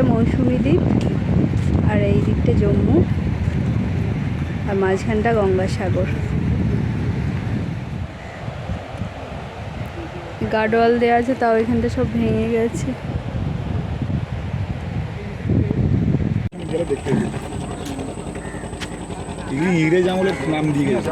মৌসুমী দ্বীপ, আর এই দিকটা জম্মু, আর মাঝখানটা গঙ্গাসাগর। গার্ডওয়াল দেওয়া আছে, তাও এখানটা সব ভেঙে গেছে। ইংরেজ আমলের নাম দিয়ে গেছে।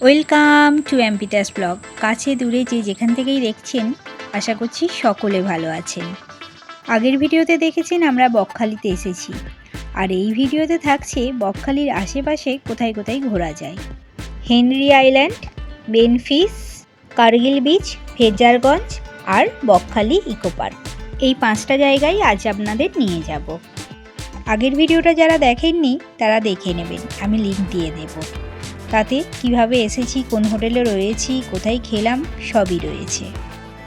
ওয়েলকাম টু এমপিটাস ব্লগ। কাছে দূরে যে যেখান থেকেই দেখছেন, আশা করছি সকলে ভালো আছেন। আগের ভিডিওতে দেখেছেন আমরা বকখালিতে এসেছি, আর এই ভিডিওতে থাকছে বকখালির আশেপাশে কোথায় কোথায় ঘোরা যায়। Henry Island, Benfish, Kargil beach, Frasergunj আর বকখালি ইকো পার্ক, এই 5টা জায়গায় আজ আপনাদের নিয়ে যাব। আগের ভিডিওটা যারা দেখেননি তারা দেখে নেবেন, আমি লিঙ্ক দিয়ে দেব। তাতে কিভাবে এসেছি, কোন হোটেলে রয়েছি, কোথায় খেলাম, সবই রয়েছে।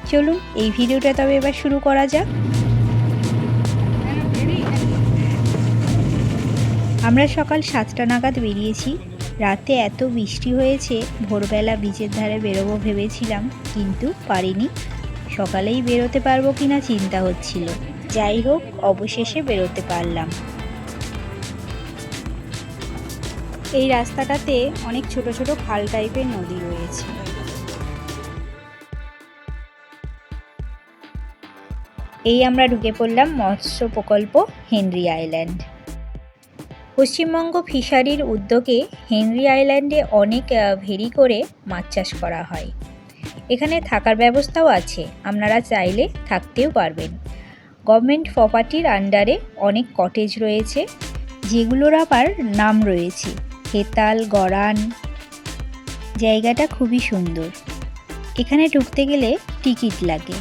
চলুন এই ভিডিওটা তবে এবার শুরু করা যাক। আমরা সকাল 7টা নাগাদ বেরিয়েছি। রাতে এত বৃষ্টি হয়েছে, ভোরবেলা বিচের ধারে বেরোবো ভেবেছিলাম, কিন্তু পারিনি। সকালেই বেরোতে পারবো কিনা চিন্তা হচ্ছিল। যাই হোক, অবশেষে বেরোতে পারলাম। এই রাস্তাটাতে অনেক ছোট ছোট খাল টাইপের নদী রয়েছে। এই আমরা ঢুকে পড়লাম মৎস্য প্রকল্প হেনরি আইল্যান্ড। পশ্চিমবঙ্গ ফিশারির উদ্যোগে হেনরি আইল্যান্ডে অনেক ভেরি করে মাছ চাষ করা হয়। এখানে থাকার ব্যবস্থাও আছে, আপনারা চাইলে থাকতেও পারবেন। গভর্নমেন্ট প্রপার্টির আন্ডারে অনেক কটেজ রয়েছে, যেগুলোর আবার নাম রয়েছে হেতাল, গড়ান। জায়গাটা খুবই সুন্দর। এখানে ঢুকতে গেলে টিকিট লাগে,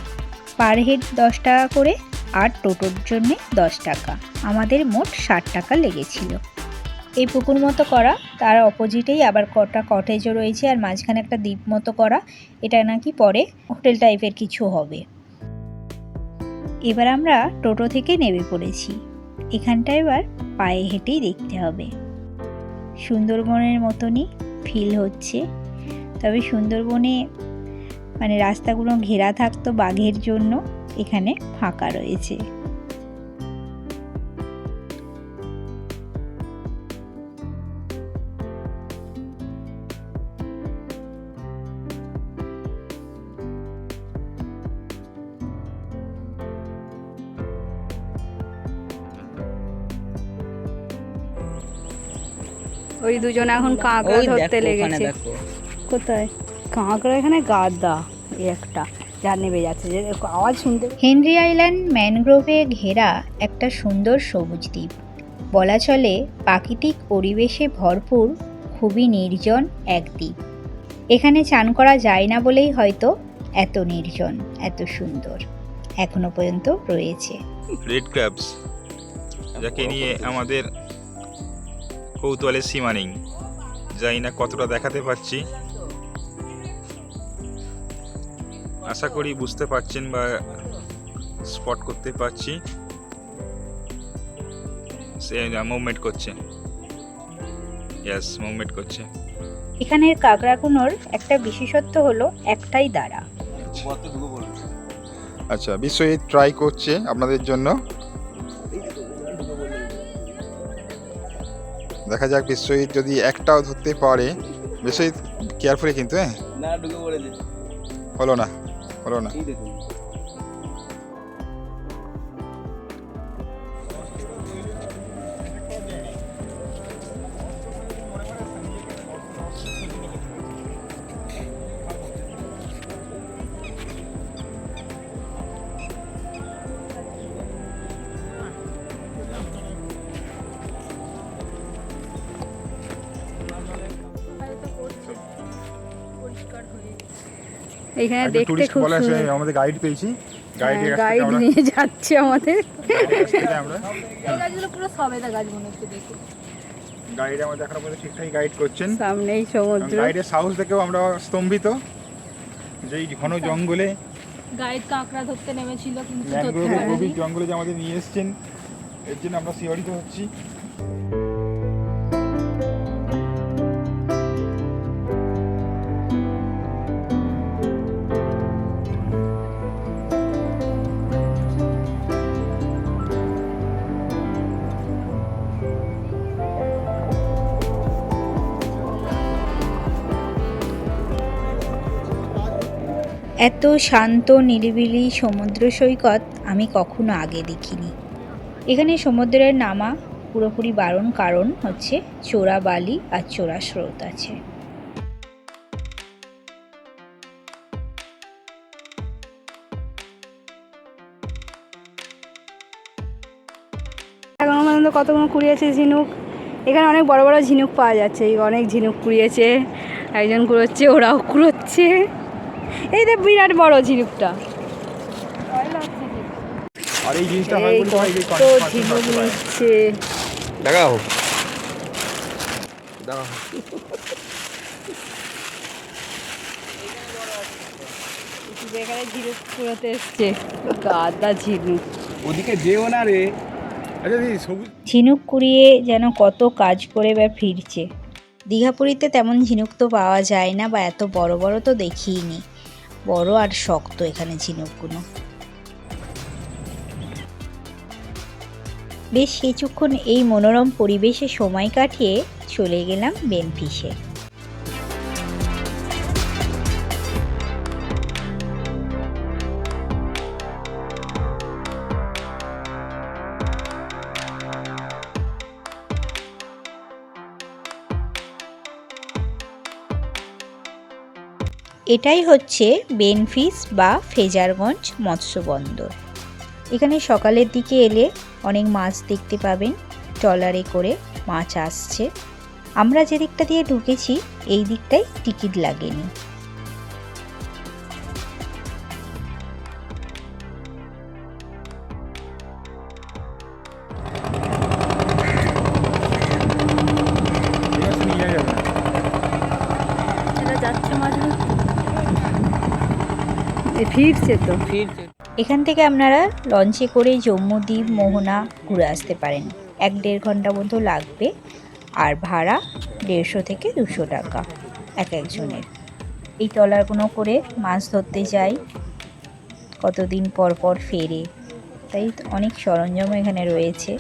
পার হেড 10 টাকা করে, আর টোটোর জন্য 10 টাকা। আমাদের মোট 60 টাকা লেগেছিল। এই পুকুর মতো করা, তার অপোজিটেই আবার কটা কটেজও রয়েছে, আর মাঝখানে একটা দ্বীপ মতো করা। এটা নাকি পরে হোটেল টাইপের কিছু হবে। এবার আমরা টোটো থেকে নেমে পড়েছি। এখানটা এবার পায়ে হেঁটেই দেখতে হবে। সুন্দরবনের মতনই ফিল হচ্ছে, তবে সুন্দরবনে মানে রাস্তাগুলো ঘেরা থাকতো বাঘের জন্য, এখানে ফাঁকা রয়েছে। ওই দুজন এখন কাঁকড়া ধরতে লেগেছে। কোথায় কাঁকড়া? এখানে গাদা একটা যা নেমে যাচ্ছে, যে আওয়াজ শুনতে। হেনরি আইল্যান্ড ম্যানগ্রোভে ঘেরা একটা সুন্দর সবুজ দ্বীপ, বলা চলে প্রাকৃতিক পরিবেশে ভরপুর, খুবই নির্জন এক দ্বীপ। এখানে চান করা যায় না বলেই হয়তো এত নির্জন, এত সুন্দর এখনো পর্যন্ত রয়েছে। রেড ক্র্যাবস, যাকে নিয়ে আমাদের কৌতূহলের সীমা নেই। জানি না কতটা দেখাতে পারছি, আশা করি বুঝতে পারছেন বা স্পট করতে পারছি। সে মুভমেন্ট করছে, ইয়েস মুভমেন্ট করছে। এখানের কাঁকড়াগুলোর একটা বিশেষত্ব হলো একটাই দাঁড়া। আচ্ছা, বিশ্বজিৎ ট্রাই করছে আপনাদের জন্য। দেখা যাক বিশ্বজিৎ যদি একটাও ধরতে পারে। বিশ্বজিৎ কেয়ারফুলি কিন্তু, হ্যাঁ না, ঢুকে পড়েছে। হলো না। এখানে দেখতে খুব সুন্দর। আমাদের গাইড পেয়েছি, গাইড নিয়ে যাচ্ছে আমাদের। এই গাছগুলো পুরো সবেদা গাছ মনে হচ্ছে দেখে। গাইড আমাদের এখনো পর্যন্ত ঠিকঠাক গাইড করছেন। সামনেই সমুদ্র। গাইডের সাহস দেখেও আমরা স্তম্ভিত, যে এই ঘন জঙ্গলে গাইড কাঁকড়া ধরতে নেমেছিল, কিন্তু গভীর জঙ্গলে যে আমাদের নিয়ে এসেছেন, এর জন্য আমরা শিহরিত হচ্ছি। এত শান্ত নিরিবিলি সমুদ্র সৈকত আমি কখনো আগে দেখিনি। এখানে সমুদ্রের নামা পুরোপুরি বারণ, কারণ হচ্ছে চোরা বালি আর চোরা স্রোত আছে। এখনো পর্যন্ত কতগুলো কুড়িয়েছে ঝিনুক। এখানে অনেক বড় বড় ঝিনুক পাওয়া যাচ্ছে, এই অনেক ঝিনুক কুড়িয়েছে, একজন কুড়োচ্ছে, ওরাও কুড়োচ্ছে। এই যে বিরাট বড় ঝিনুকটা, আর এই জিনিসটা এই কত ঝিনুক নিচ্ছে। দেখাও যেখানে ঝিনুক কুড়োতে এসছে, গাদা ঝিনুক। ওদিকে যেও না রে। আচ্ছা দিদি সবুজ ঝিনুক কুড়িয়ে যেন কত কাজ করে বা ফিরছে। দীঘাপুরীতে তেমন ঝিনুক তো পাওয়া যায় না, বা এত বড় বড় তো দেখিইনি। বড় আর শক্ত এখানে ঝিনুকগুলো। বেশ কিছুক্ষণ এই মনোরম পরিবেশে সময় কাটিয়ে চলে গেলাম বেনফিশে। এটাই হচ্ছে বেনফিশ বা ফ্রেজারগঞ্জ মৎস্য বন্দর। এখানে সকালের দিকে এলে অনেক মাছ দেখতে পাবেন, ট্রলারে করে মাছ আসছে। আমরা যে দিকটা দিয়ে ঢুকেছি এই দিকটায় টিকিট লাগেনি। ফিরছে তো। এখান থেকে আপনারা লঞ্চে করে জম্মুদ্বীপ, মোহনা ঘুরে আসতে পারেন। 1-1.5 ঘন্টা মতো লাগবে, আর ভাড়া 150 থেকে 200 টাকা এক একজনের। এই ট্রলারগুলো করে মাছ ধরতে যায়, কতদিন পর পর ফেরে, তাই অনেক সরঞ্জামও এখানে রয়েছে।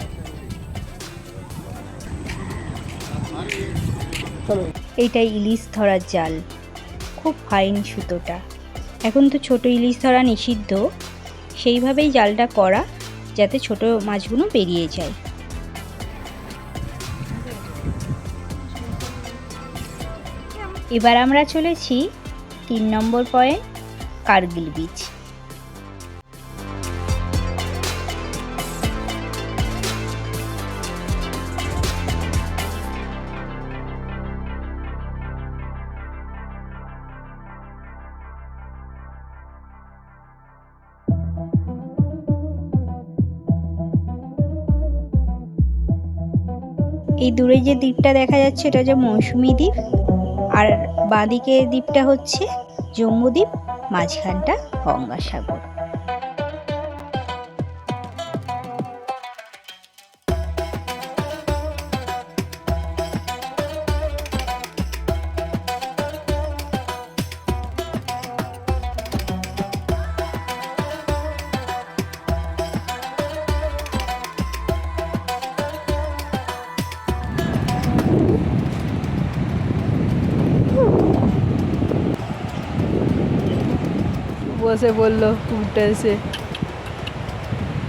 এইটাই ইলিশ ধরার জাল, খুব ফাইন সুতোটা। এখন তো ছোট ইলিশ ধরা নিষিদ্ধ, সেইভাবেই জালটা করা যাতে ছোট মাছগুলো বেরিয়ে যায়। এবার আমরা চলেছি 3 নম্বর পয়েন্ট, কার্গিল বিচ। এই দূরে যে দ্বীপটা দেখা যাচ্ছে এটা হচ্ছে মৌসুমী দ্বীপ, আর বাঁদিকে দ্বীপটা হচ্ছে জম্মুদ্বীপ, মাঝখানটা গঙ্গাসাগর। বসে বললো উঠে এসে।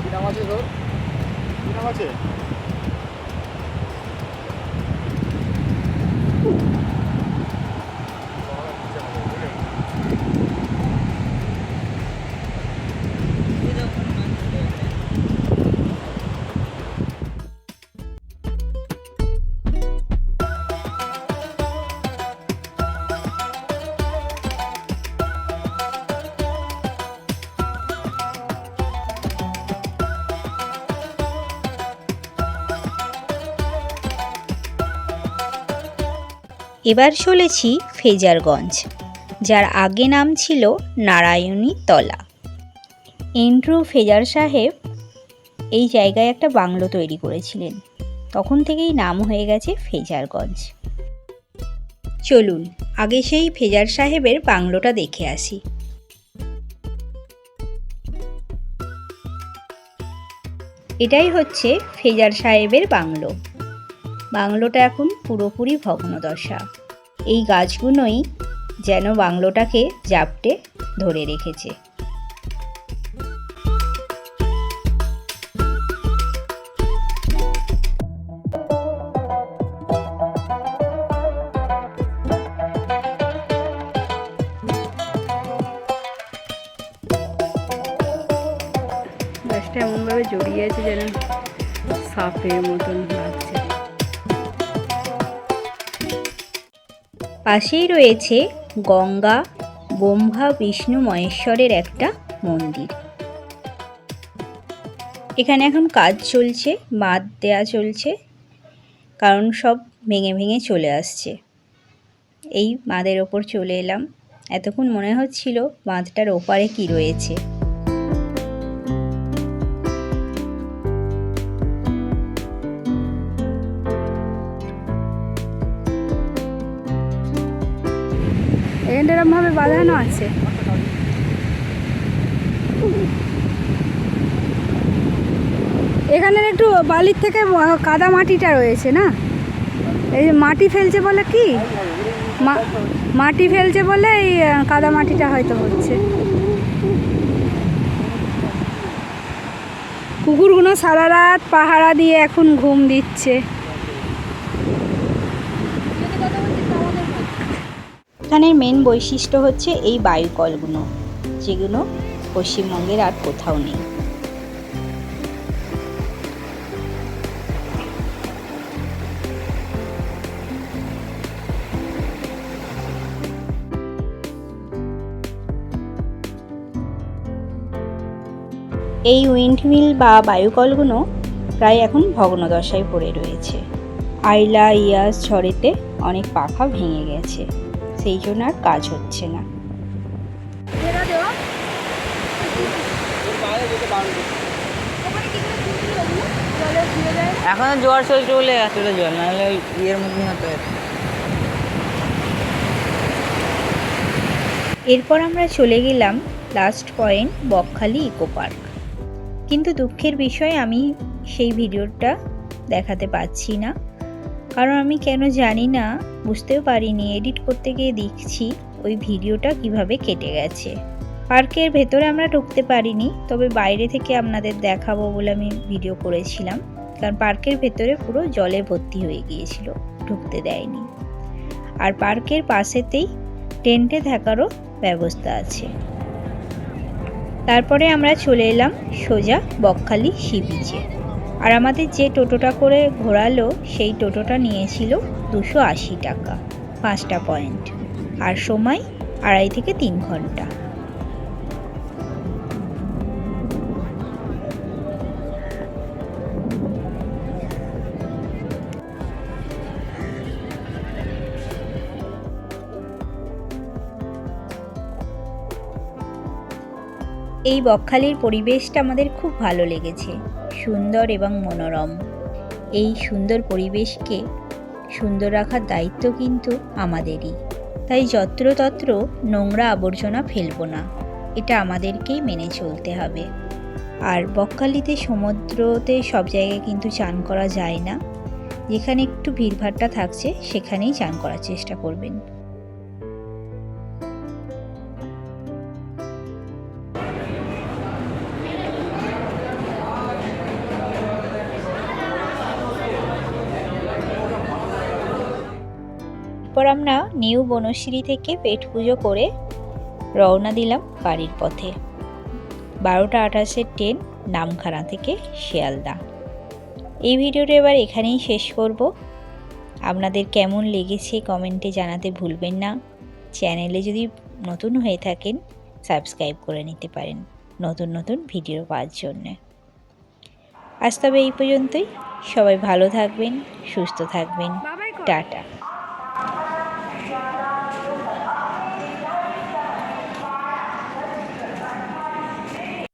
কি নাম আছে তোর? কি নাম আছে? এবার চলেছি ফ্রেজারগঞ্জ, যার আগে নাম ছিল নারায়ণী তলা। এন্ড্রু ফ্রেজার সাহেব এই জায়গায় একটা বাংলো তৈরি করেছিলেন, তখন থেকেই নাম হয়ে গেছে ফ্রেজারগঞ্জ। চলুন আগে সেই ফ্রেজার সাহেবের বাংলোটা দেখে আসি। এটাই হচ্ছে ফ্রেজার সাহেবের বাংলো। বাংলোটা এখন পুরোপুরি ভগ্নদশা। এই গাছগুলোই যেন বাংলোটাকে জাপটে ধরে রেখেছে। গাছটা এমনভাবে জড়িয়ে আছে যেন সাপের মতন লাগছে। পাশেই রয়েছে গঙ্গা, ব্রহ্মা, বিষ্ণু, মহেশ্বরের একটা মন্দির। এখানে এখন কাজ চলছে, বাঁধ দেওয়া চলছে, কারণ সব ভেঙে ভেঙে চলে আসছে। এই বাঁধের ওপর চলে এলাম। এতক্ষণ মনে হচ্ছিল বাঁধটার ওপারে কি রয়েছে। এখানটা এরমভাবে বাঁধানো আছে। এখানের একটু বালির থেকে কাদা মাটিটা রয়েছে না, এই যে মাটি ফেলছে বলে কি মাটি ফেলছে বলে এই কাদা মাটিটা হয়তো হচ্ছে। কুকুরগুলো সারা রাত পাহারা দিয়ে এখন ঘুম দিচ্ছে। এখানের মেন বৈশিষ্ট্য হচ্ছে এই বায়ুকলগুলো, যেগুলো পশ্চিমবঙ্গের আর কোথাও নেই। এই উইন্ডমিল বা বায়ুকলগুলো প্রায় এখন ভগ্নদশায় পড়ে রয়েছে। আইলা ইয়াস ঝড়েতে অনেক পাখা ভেঙে গেছে, সেই জন্য আর কাজ হচ্ছে না। এখন জোয়ার চলছে বলে এতটা জল, নাহলে ওই ইয়ের মধ্যে হতো। এরপর আমরা চলে গেলাম last point Bakkhali eco park. কিন্তু দুঃখের বিষয় আমি সেই ভিডিওটা দেখাতে পাচ্ছি না, কারণ আমি কেন জানি না, বুঝতেও পারিনি। এডিট করতে গিয়ে দেখছি ওই ভিডিওটা কিভাবে কেটে গেছে। পার্কের ভেতরে আমরা ঢুকতে পারিনি, তবে বাইরে থেকে আপনাদের দেখাবো বলে আমি ভিডিও করেছিলাম, কারণ পার্কের ভেতরে পুরো জলে ভর্তি হয়ে গিয়েছিল, ঢুকতে দেয়নি। আর পার্কের পাশেতেই টেন্টে থাকারও ব্যবস্থা আছে। তারপরে আমরা চলে এলাম সোজা বকখালি সি বিচে। আর আমাদের যে টোটোটা করে ঘোরালো সেই টোটোটা নিয়েছিল 280 টাকা, 5টা পয়েন্ট, আর সময় 2.5 থেকে 3 ঘন্টা। এই বকখালির পরিবেশটা আমাদের খুব ভালো লেগেছে, সুন্দর এবং মনোরম। এই সুন্দর পরিবেশকে সুন্দর রাখার দায়িত্ব কিন্তু আমাদেরই, তাই যত্রতত্র নোংরা আবর্জনা ফেলবো না, এটা আমাদেরকেই মেনে চলতে হবে। আর বকখালিতে সমুদ্রতে সব জায়গায় কিন্তু চান করা যায় না, যেখানে একটু ভিড়ভাট্টা থাকছে সেখানেই চান করার চেষ্টা করবেন। এরপর আমরা নিউ বনশ্রী থেকে পেট পুজো করে রওনা দিলাম বাড়ির পথে। 12টা 28-এর ট্রেন নামখানা থেকে শিয়ালদা। এই ভিডিওটা এবার এখানেই শেষ করব। আপনাদের কেমন লেগেছে কমেন্টে জানাতে ভুলবেন না। চ্যানেলে যদি নতুন হয়ে থাকেন সাবস্ক্রাইব করে নিতে পারেন নতুন নতুন ভিডিও পাওয়ার জন্যে। আজ তবে এই পর্যন্তই। সবাই ভালো থাকবেন, সুস্থ থাকবেন। টাটা।